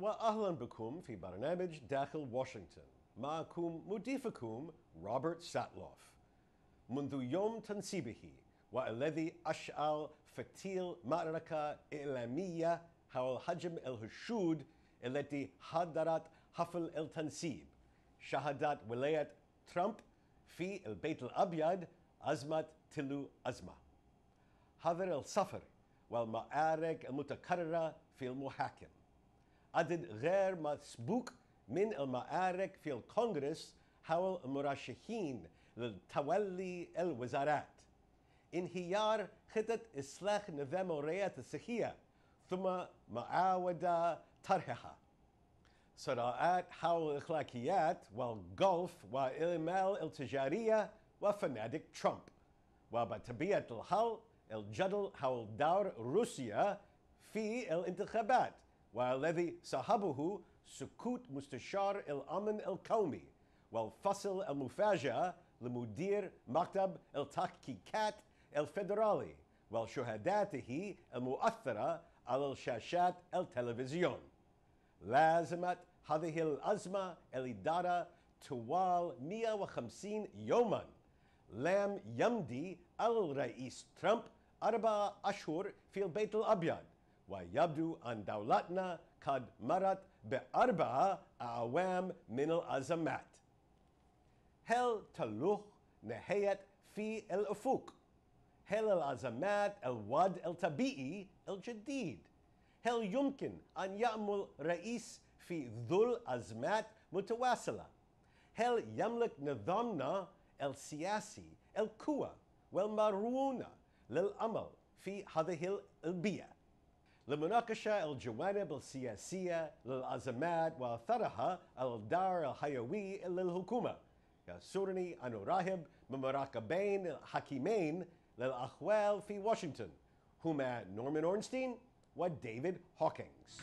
وأهلا بكم في برنامج داخل واشنطن. معكم مضيفكم روبرت ساتلوف. منذ يوم تنصيبه والذي أشعل فتيل معركة إعلامية حول حجم الحشود التي حضرت حفل التنصيب، شهدت ولاية ترامب في البيت الأبيض أزمة تلو أزمة. حظر السفر والمعارك المتكررة في المحاكم، عدد غير مسبوق من المعارك في الكونغرس حول المرشحين لتولي الوزارات، انهيار خطة إصلاح نظام الرعاية الصحية ثم معاودة طرحها، صراعات حول الأخلاقيات والغولف والأعمال التجارية وفنادق ترامب، وبطبيعة الحال الجدل حول دور روسيا في الانتخابات والذي صاحبه سكوت مستشار الأمن القومي والفصل المفاجئ لمدير مكتب التحقيقات الفيدرالي وشهاداته المؤثرة على شاشات التلفزيون. لازمت هذه الأزمة الإدارة طوال 150 يوما. لم يمضي الرئيس ترامب 4 أشهر في البيت الأبيض، ويبدو أن دولتنا قد مرت ب4 أعوام من الأزمات. هل تلوح نهاية في الأفق؟ هل الأزمات الوضع الطبيعي الجديد؟ هل يمكن أن يعمل رئيس في ظل أزمات متواصلة؟ هل يملك نظامنا السياسي القوة والمرونة للعمل في هذه البيئة؟ لمناقشة الجوانب السياسية للأزمات وأثرها على الدور الحيوي للحكومة، يسرني أن أرحب بمراقبين الحكيمين للأحوال في واشنطن، هما نورمان أورنستين وديفيد هوكينغز.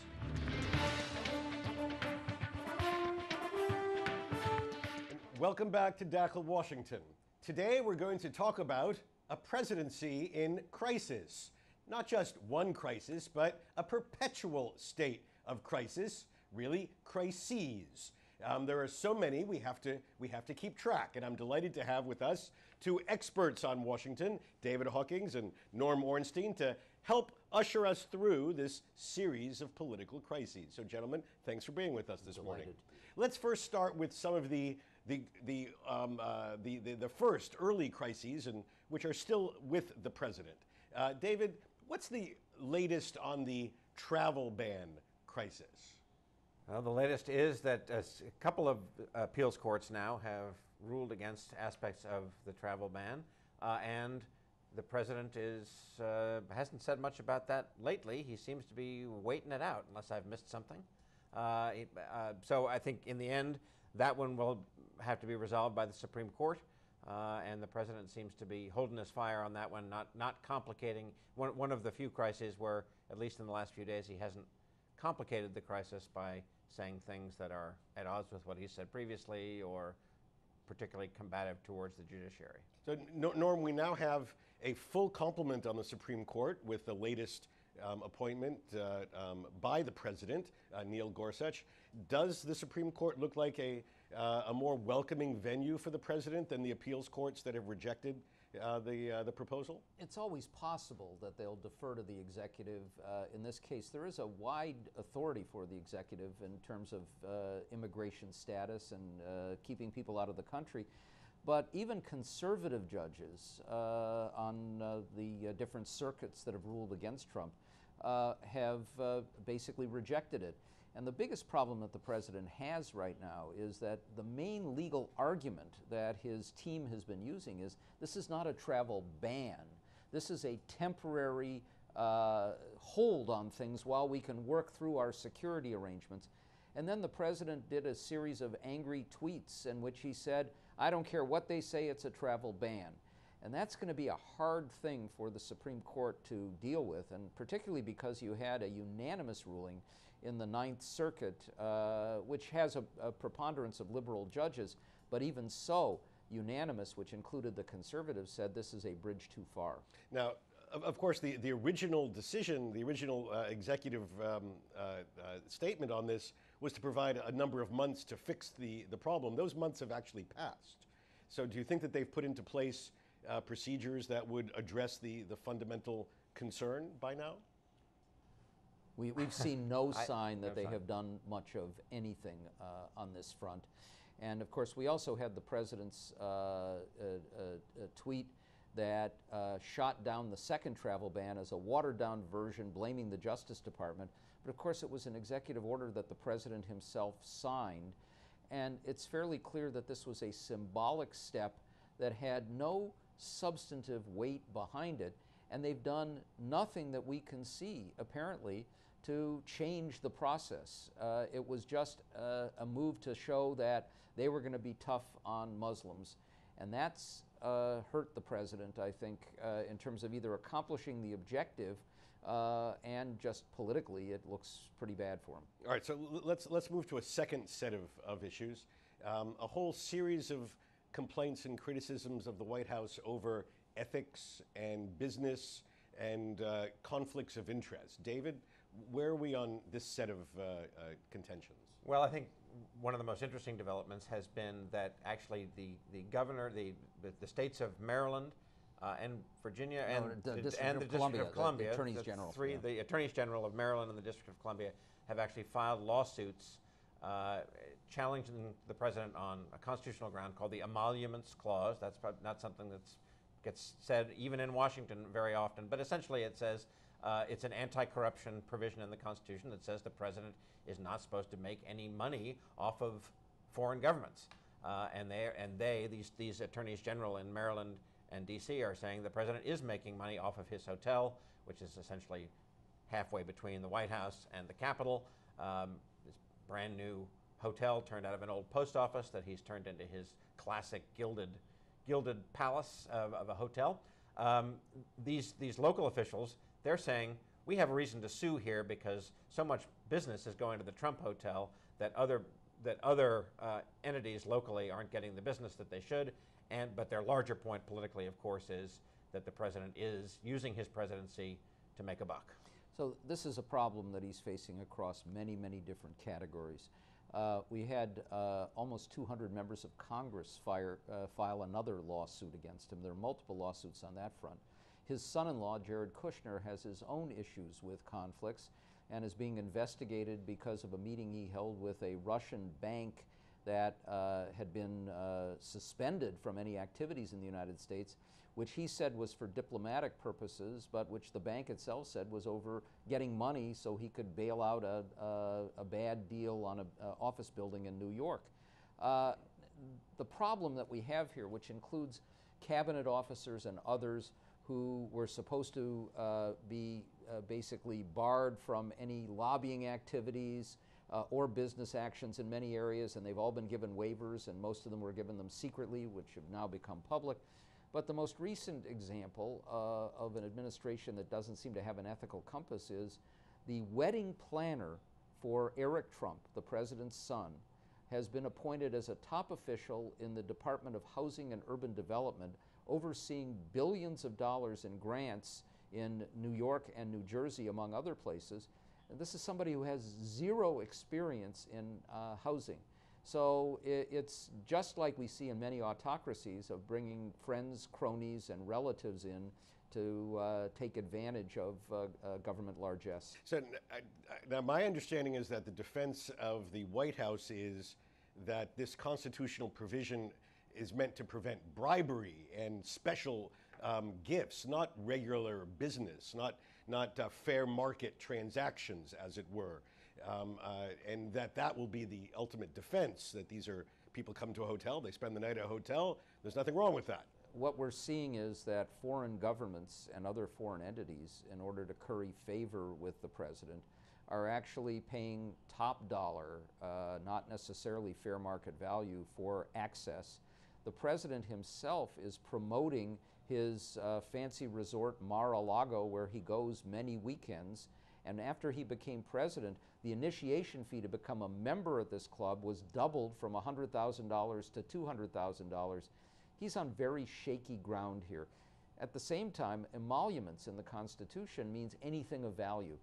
Welcome back to Dakhel, Washington. Today we're going to talk about a presidency in crisis. Not just one crisis, but a perpetual state of crisis, really crises. There are so many we have to keep track, and I'm delighted to have with us 2 experts on Washington, David Hawkins and Norm Ornstein, to help usher us through this series of political crises. So, gentlemen, thanks for being with us this morning. Let's first start with some of the first early crises, and which are still with the president. David, what's the latest on the travel ban crisis? Well, the latest is that a couple of appeals courts now have ruled against aspects of the travel ban, and the president hasn't said much about that lately. He seems to be waiting it out, unless I've missed something. So I think in the end, that one will have to be resolved by the Supreme Court, and the president seems to be holding his fire on that one, not complicating one of the few crises where, at least in the last few days, he hasn't complicated the crisis by saying things that are at odds with what he said previously or particularly combative towards the judiciary. So, Norm, we now have a full complement on the Supreme Court with the latest appointment by the president, Neil Gorsuch. Does the Supreme Court look like a more welcoming venue for the president than the appeals courts that have rejected the proposal? It's always possible that they'll defer to the executive. In this case, there is a wide authority for the executive in terms of immigration status and keeping people out of the country. But even conservative judges on the different circuits that have ruled against Trump have basically rejected it. And the biggest problem that the president has right now is that the main legal argument that his team has been using is this is not a travel ban. This is a temporary hold on things while we can work through our security arrangements. And then the president did a series of angry tweets in which he said, I don't care what they say, it's a travel ban. And that's going to be a hard thing for the Supreme Court to deal with, and particularly because you had a unanimous ruling in the Ninth Circuit, which has a preponderance of liberal judges, but even so, unanimous, which included the conservatives, said this is a bridge too far. Now, Of course, the original decision, the original executive statement on this was to provide a number of months to fix the problem. Those months have actually passed. So do you think that they've put into place procedures that would address the fundamental concern by now? We've seen no sign that no they sign. have done much of anything on this front. And of course, we also had the president's tweet that shot down the second travel ban as a watered-down version, blaming the Justice Department. But of course, it was an executive order that the president himself signed. And it's fairly clear that this was a symbolic step that had no substantive weight behind it. And they've done nothing that we can see, apparently, to change the process. It was just a move to show that they were going to be tough on Muslims. And that's hurt the president, I think, in terms of either accomplishing the objective and just politically, it looks pretty bad for him. All right, so let's move to a second set of issues. A whole series of complaints and criticisms of the White House over ethics and business and conflicts of interest. David, where are we on this set of contentions? Well, I think one of the most interesting developments has been that actually the governor, the states of Maryland and Virginia and the District of Columbia, the Attorneys General. The Attorneys General of Maryland and the District of Columbia have actually filed lawsuits challenging the president on a constitutional ground called the Emoluments Clause. That's probably not something that gets said even in Washington very often, but essentially it says it's an anti-corruption provision in the Constitution that says the president is not supposed to make any money off of foreign governments. These attorneys general in Maryland and D.C. are saying the president is making money off of his hotel, which is essentially halfway between the White House and the Capitol. This brand new hotel turned out of an old post office that he's turned into his classic gilded palace of a hotel. These local officials, they're saying, we have a reason to sue here because so much business is going to the Trump hotel that other entities locally aren't getting the business that they should. But their larger point politically, of course, is that the president is using his presidency to make a buck. So this is a problem that he's facing across many, many different categories. We had almost 200 members of Congress file another lawsuit against him. There are multiple lawsuits on that front. His son-in-law, Jared Kushner, has his own issues with conflicts and is being investigated because of a meeting he held with a Russian bank that had been suspended from any activities in the United States, which he said was for diplomatic purposes, but which the bank itself said was over getting money so he could bail out a bad deal on an office building in New York. The problem that we have here, which includes cabinet officers and others who were supposed to be basically barred from any lobbying activities or business actions in many areas, and they've all been given waivers, and most of them were given them secretly, which have now become public. But the most recent example of an administration that doesn't seem to have an ethical compass is the wedding planner for Eric Trump, the president's son, has been appointed as a top official in the Department of Housing and Urban Development, overseeing billions of dollars in grants in New York and New Jersey, among other places. And this is somebody who has zero experience in housing. So it's just like we see in many autocracies of bringing friends, cronies, and relatives in to take advantage of government largesse. So now my understanding is that the defense of the White House is that this constitutional provision is meant to prevent bribery and special gifts, not regular business, not fair market transactions, as it were. And that will be the ultimate defense, that these are people come to a hotel, they spend the night at a hotel, there's nothing wrong with that. What we're seeing is that foreign governments and other foreign entities, in order to curry favor with the president, are actually paying top dollar, not necessarily fair market value, for access. The president himself is promoting his fancy resort Mar-a-Lago, where he goes many weekends. And after he became president, the initiation fee to become a member at this club was doubled from $100,000 to $200,000. He's on very shaky ground here. At the same time, emoluments in the Constitution means anything of value.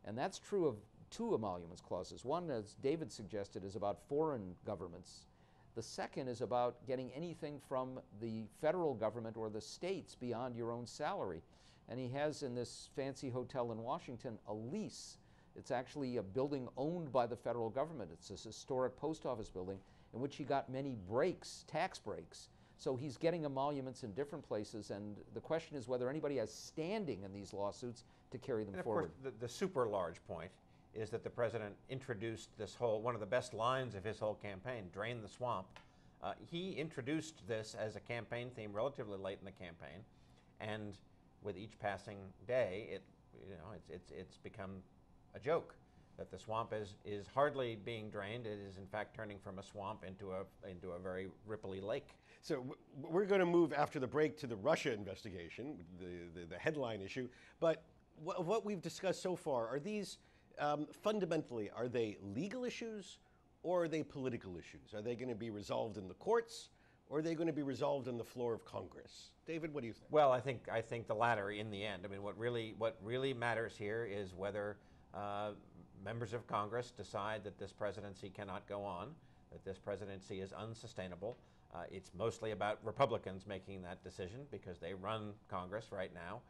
And that's true of two emoluments clauses. One, as David suggested, is about foreign governments. The second is about getting anything from the federal government or the states beyond your own salary. And he has in this fancy hotel in Washington a lease. It's actually a building owned by the federal government. It's this historic post office building in which he got many breaks, tax breaks. So he's getting emoluments in different places, and the question is whether anybody has standing in these lawsuits to carry them forward. Of course, the super large point is that the president introduced this whole, one of the best lines of his whole campaign, drain the swamp. He introduced this as a campaign theme relatively late in the campaign, and with each passing day, it's become a joke that the swamp is hardly being drained. It is in fact turning from a swamp into a very ripply lake. So we're going to move after the break to the Russia investigation, the headline issue. But what we've discussed so far, are these fundamentally, are they legal issues or are they political issues? Are they going to be resolved in the courts or are they going to be resolved on the floor of Congress? David, what do you think? Well, I think the latter in the end. I mean, what really matters here is whether members of Congress decide that this presidency cannot go on, that this presidency is unsustainable. It's mostly about Republicans making that decision because they run Congress right now.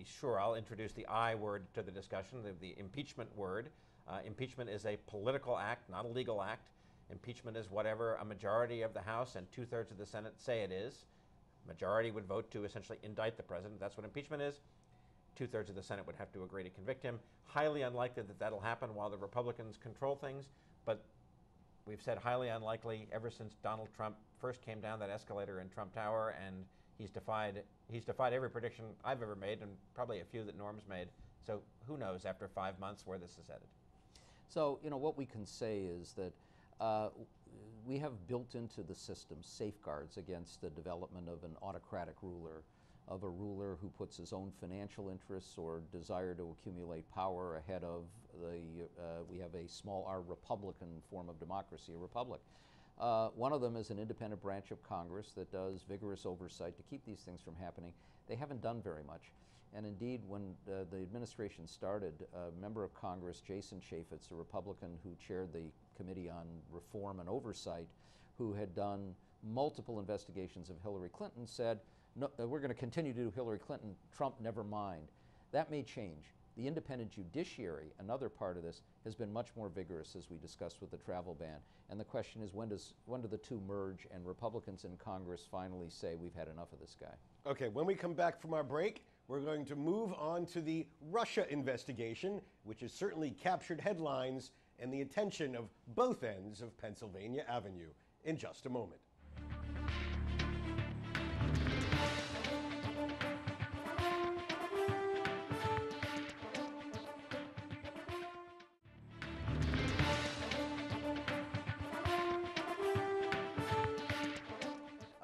Sure, I'll introduce the I word to the discussion, the impeachment word. Impeachment is a political act, not a legal act. Impeachment is whatever a majority of the House and 2/3 of the Senate say it is. Majority would vote to essentially indict the president. That's what impeachment is. 2/3 of the Senate would have to agree to convict him. Highly unlikely that that'll happen while the Republicans control things, but we've said highly unlikely ever since Donald Trump first came down that escalator in Trump Tower, and he's defied every prediction I've ever made, and probably a few that Norm's made. So who knows after 5 months where this is headed? So, what we can say is that we have built into the system safeguards against the development of an autocratic ruler, of a ruler who puts his own financial interests or desire to accumulate power ahead of we have a small r Republican form of democracy, a republic. One of them is an independent branch of Congress that does vigorous oversight to keep these things from happening. They haven't done very much. And indeed, when the administration started, a member of Congress, Jason Chaffetz, a Republican who chaired the Committee on Reform and Oversight, who had done multiple investigations of Hillary Clinton, said, no, we're going to continue to do Hillary Clinton, Trump never mind. That may change. The independent judiciary, another part of this, has been much more vigorous, as we discussed with the travel ban. And the question is, when do the two merge and Republicans in Congress finally say, we've had enough of this guy? Okay, when we come back from our break, we're going to move on to the Russia investigation, which has certainly captured headlines and the attention of both ends of Pennsylvania Avenue, in just a moment.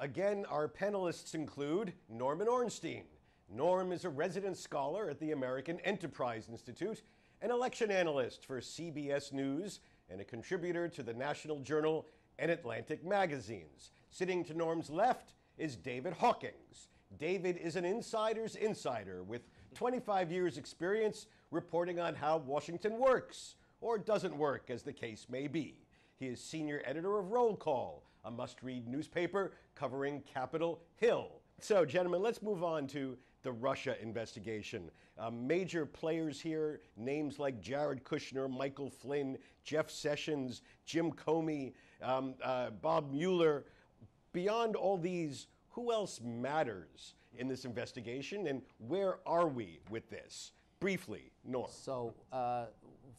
Again, our panelists include Norman Ornstein. Norm is a resident scholar at the American Enterprise Institute, an election analyst for CBS News, and a contributor to the National Journal and Atlantic magazines. Sitting to Norm's left is David Hawkins. David is an insider's insider with 25 years' experience reporting on how Washington works, or doesn't work, as the case may be. He is senior editor of Roll Call, a must-read newspaper covering Capitol Hill. So, gentlemen, let's move on to the Russia investigation. Major players here, names like Jared Kushner, Michael Flynn, Jeff Sessions, Jim Comey, Bob Mueller. Beyond all these, who else matters in this investigation, and where are we with this? Briefly, Norm. So,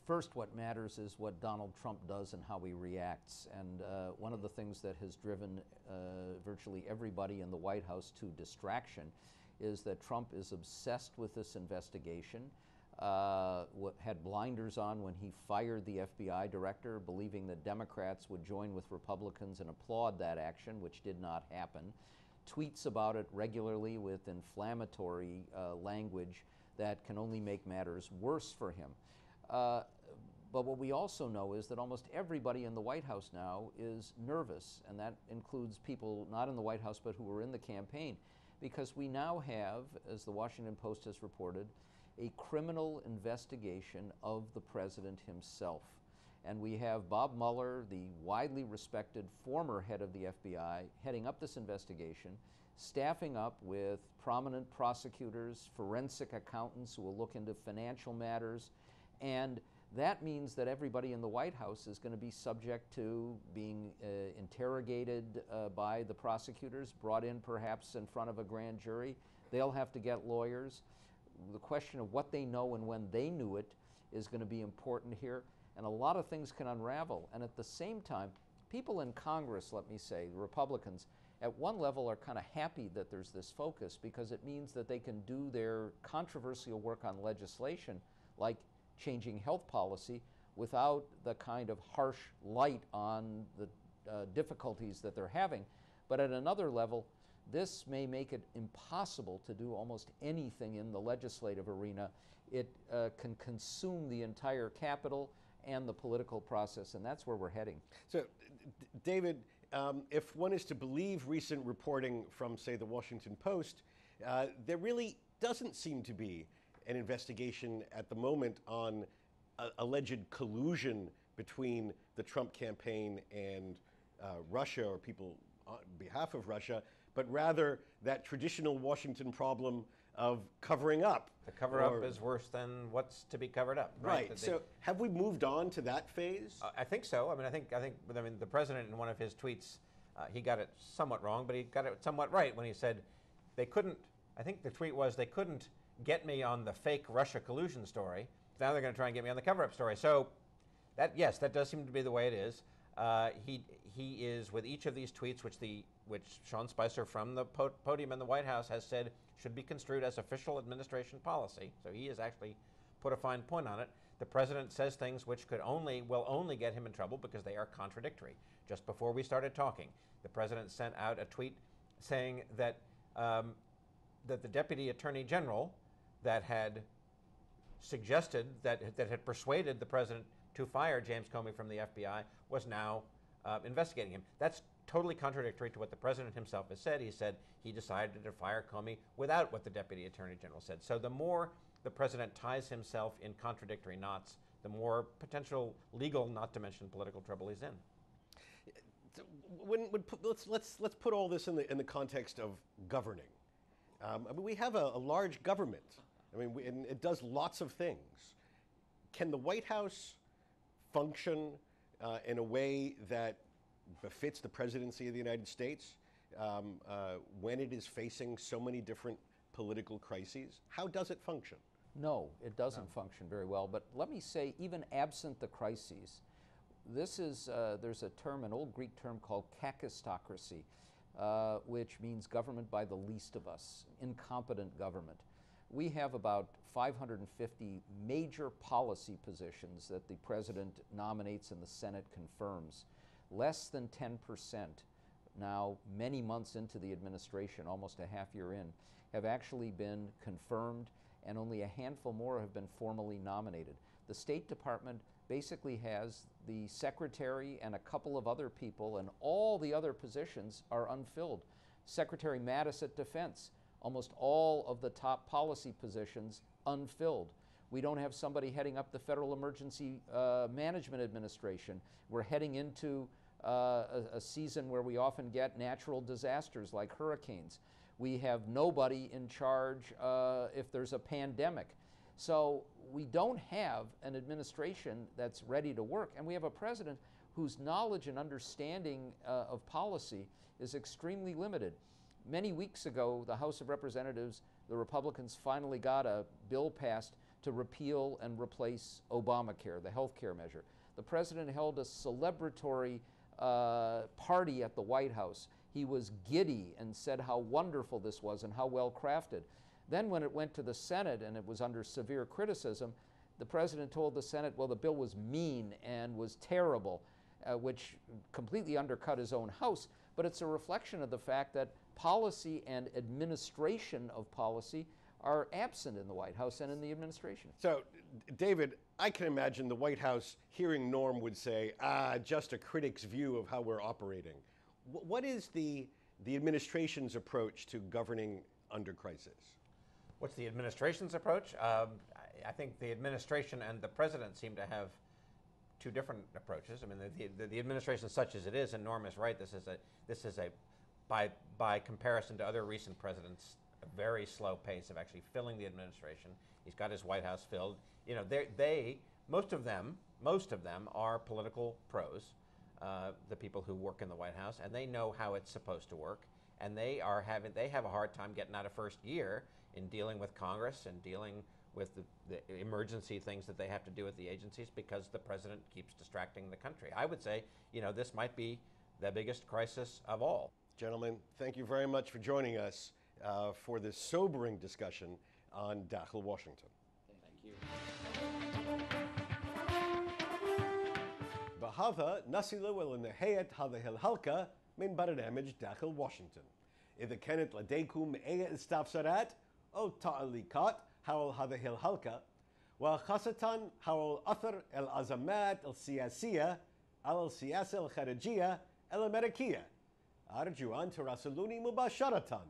first, what matters is what Donald Trump does and how he reacts. And one of the things that has driven virtually everybody in the White House to distraction is that Trump is obsessed with this investigation, had blinders on when he fired the FBI director, believing that Democrats would join with Republicans and applaud that action, which did not happen, tweets about it regularly with inflammatory language that can only make matters worse for him. But what we also know is that almost everybody in the White House now is nervous, and that includes people not in the White House but who were in the campaign, because we now have, as the Washington Post has reported, a criminal investigation of the president himself. And we have Bob Mueller, the widely respected former head of the FBI, heading up this investigation, staffing up with prominent prosecutors, forensic accountants who will look into financial matters, and that means that everybody in the White House is going to be subject to being interrogated by the prosecutors, brought in perhaps in front of a grand jury. They'll have to get lawyers. The question of what they know and when they knew it is going to be important here, and a lot of things can unravel. And at the same time, people in Congress, let me say, the Republicans, at one level are kind of happy that there's this focus, because it means that they can do their controversial work on legislation, like changing health policy, without the kind of harsh light on the difficulties that they're having. But at another level, this may make it impossible to do almost anything in the legislative arena. It can consume the entire Capitol and the political process, and that's where we're heading. So, David, if one is to believe recent reporting from, say, the Washington Post, there really doesn't seem to be an investigation at the moment on alleged collusion between the Trump campaign and Russia, or people on behalf of Russia, but rather that traditional Washington problem of covering up. The cover-up is worse than what's to be covered up. Right. So have we moved on to that phase? I think so. I think the president, in one of his tweets, he got it somewhat wrong, but he got it somewhat right when he said they couldn't. I think the tweet was, they couldn't get me on the fake Russia collusion story. Now they're going to try and get me on the cover-up story. So that, yes, that does seem to be the way it is. He is, with each of these tweets, which Sean Spicer from the podium in the White House has said should be construed as official administration policy. So he has actually put a fine point on it. The president says things which will only get him in trouble because they are contradictory. Just before we started talking, the president sent out a tweet saying that that the deputy attorney general that had suggested that had persuaded the president to fire James Comey from the FBI was now investigating him. That's totally contradictory to what the president himself has said. He said he decided to fire Comey without what the deputy attorney general said. So the more the president ties himself in contradictory knots, the more potential legal, not to mention political, trouble he's in. Let's put all this in the context of governing. We have a large government. And it does lots of things. Can the White House function in a way that befits the presidency of the United States when it is facing so many different political crises? How does it function? No, it doesn't function very well. But let me say, even absent the crises, there's a term, an old Greek term called kakistocracy, which means government by the least of us, incompetent government. We have about 550 major policy positions that the president nominates and the Senate confirms. Less than 10% now, many months into the administration, almost a half year in, have actually been confirmed, and only a handful more have been formally nominated. The State Department basically has the secretary and a couple of other people, and all the other positions are unfilled. Secretary Mattis at Defense, almost all of the top policy positions unfilled. We don't have somebody heading up the Federal Emergency Management Administration. We're heading into a season where we often get natural disasters like hurricanes. We have nobody in charge if there's a pandemic. So we don't have an administration that's ready to work, and we have a president whose knowledge and understanding of policy is extremely limited. Many weeks ago, the House of Representatives, the Republicans finally got a bill passed to repeal and replace Obamacare, the health care measure. The president held a celebratory party at the White House. He was giddy and said how wonderful this was and how well crafted. Then when it went to the Senate and it was under severe criticism, the president told the Senate, well, the bill was mean and was terrible, which completely undercut his own House. But it's a reflection of the fact that policy and administration of policy are absent in the White House and in the administration. So, David, I can imagine the White House hearing Norm would say, just a critic's view of how we're operating. What is the administration's approach to governing under crisis? What's the administration's approach? I think the administration and the president seem to have two different approaches. I mean, the administration, such as it is, and Norm is right. This is a by comparison to other recent presidents, a very slow pace of actually filling the administration. He's got his White House filled. You know, most of them are political pros, the people who work in the White House, and they know how it's supposed to work. And they have a hard time getting out of first gear in dealing with Congress and dealing with the emergency things that they have to do with the agencies because the president keeps distracting the country. I would say, you know, this might be the biggest crisis of all. Gentlemen, thank you very much for joining us for this sobering discussion on Dakhel, Washington. Thank you. Bahava nasilu el nehayat hada hilhalka min barnamij Dakhel, Washington. إذا كانت لديكم أي استفسارات أو تعليقات حول هذه الحلقة وخاصة حول أثر الأزمات السياسية على السياسة الخارجية الأمريكية أرجو أن تراسلوني مباشرة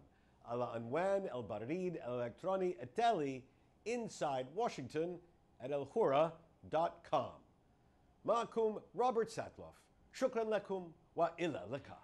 على عنوان البريد الإلكتروني التالي insidewashington@alhura.com. معكم روبرت ساتلوف. شكرا لكم وإلى اللقاء.